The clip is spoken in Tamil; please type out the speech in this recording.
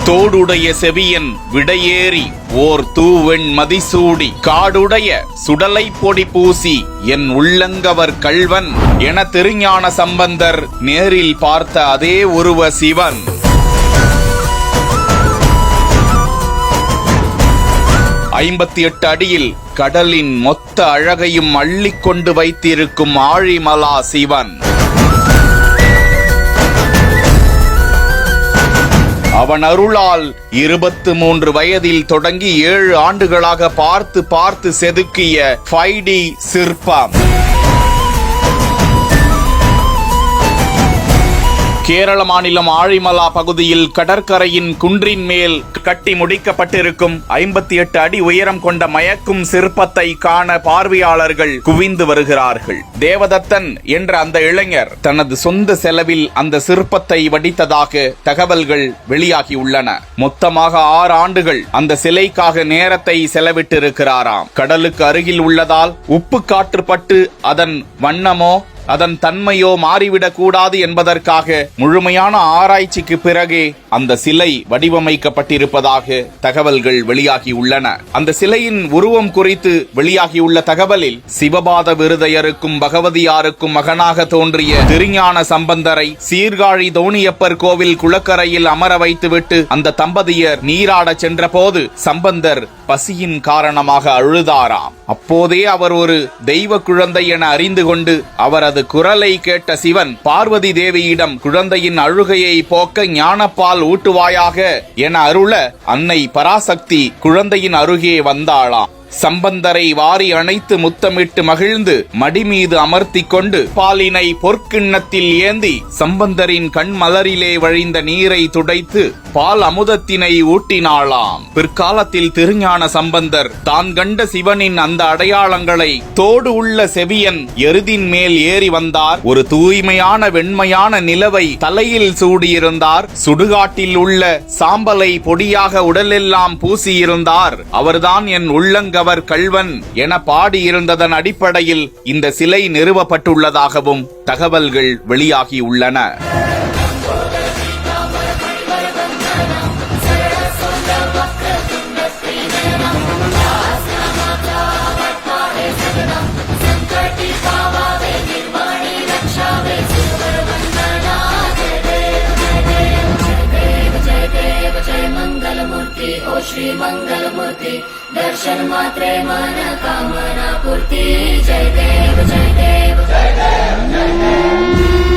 தோடுடைய செவியன் விடையேறி ஓர் தூவெண் மதிசூடி காடுடைய சுடலை பொடி பூசி என் உள்ளங்கவர் கள்வன் என திருஞான சம்பந்தர் நேரில் பார்த்த அதே உருவ சிவன். ஐம்பத்தி 8 அடியில் கடலின் மொத்த அழகையும் அள்ளிக்கொண்டு வைத்திருக்கும் ஆழிமலா சிவன். அவன் அருளால் 23 வயதில் தொடங்கி 7 ஆண்டுகளாக பார்த்து செதுக்கிய 5D சிற்பம். கேரள மாநிலம் ஆழிமலா பகுதியில் கடற்கரையின் குன்றின் மேல் கட்டி முடிக்கப்பட்டிருக்கும் 58 அடி உயரம் கொண்ட மயக்கும் சிற்பத்தை காண பார்வையாளர்கள் குவிந்து வருகிறார்கள். தேவதத்தன் என்ற அந்த இளைஞர் தனது சொந்த செலவில் அந்த சிற்பத்தை வடித்ததாக தகவல்கள் வெளியாகியுள்ளன. மொத்தமாக 6 ஆண்டுகள் அந்த சிலைக்காக நேரத்தை செலவிட்டிருக்கிறாராம். கடலுக்கு அருகில் உள்ளதால் உப்பு காற்று பட்டு அதன் வண்ணமோ அதன் தன்மையோ மாறிவிடக் கூடாது என்பதற்காக முழுமையான ஆராய்ச்சிக்கு பிறகே அந்த சிலை வடிவமைக்கப்பட்டிருப்பதாக தகவல்கள் வெளியாகியுள்ளன. அந்த சிலையின் உருவம் குறித்து வெளியாகியுள்ள தகவலில் சிவபாத விருதையருக்கும் பகவதியாருக்கும் மகனாக தோன்றிய திருஞான சம்பந்தரை சீர்காழி தோணியப்பர் கோவில் குளக்கரையில் அமர வைத்துவிட்டு அந்த தம்பதியர் நீராடச் சென்ற போது சம்பந்தர் பசியின் காரணமாக அழுதாராம். அப்போதே அவர் ஒரு தெய்வ குழந்தை என அறிந்து கொண்டு அவரது குரலை கேட்ட சிவன் பார்வதி தேவியிடம் குழந்தையின் அழுகையை போக்க ஞானப்பால் ஊட்டுவாயாக என அருள அன்னை பராசக்தி குழந்தையின் அருகே வந்தாளாம். சம்பந்தரை வாரி அணைத்து முத்தமிட்டு மகிழ்ந்து மடி மீது அமர்த்தி கொண்டு பாலினை பொற்கிண்ணத்தில் ஏந்தி சம்பந்தரின் கண் மலரிலே வழிந்த நீரை துடைத்து பால் அமுதத்தினை ஊட்டினாளாம். பிற்காலத்தில் திருஞான சம்பந்தர் தான் கண்ட சிவனின் அந்த அடையாளங்களை தோடு உள்ள செவியன் எருதின் மேல் ஏறி வந்தார். ஒரு தூய்மையான வெண்மையான நிலவை தலையில் சூடியிருந்தார். சுடுகாட்டில் உள்ள சாம்பலை பொடியாக உடலெல்லாம் பூசியிருந்தார். அவர்தான் என் உள்ளங்க அவர் கள்வன் என பாடியிருந்ததன் அடிப்படையில் இந்த சிலை நிறுவப்பட்டுள்ளதாகவும் தகவல்கள் வெளியாகியுள்ளன. श्री मंगल मूर्ति दर्शन मात्रे मन कामना पूर्ति। जय देव जय देव जय देव जय देव।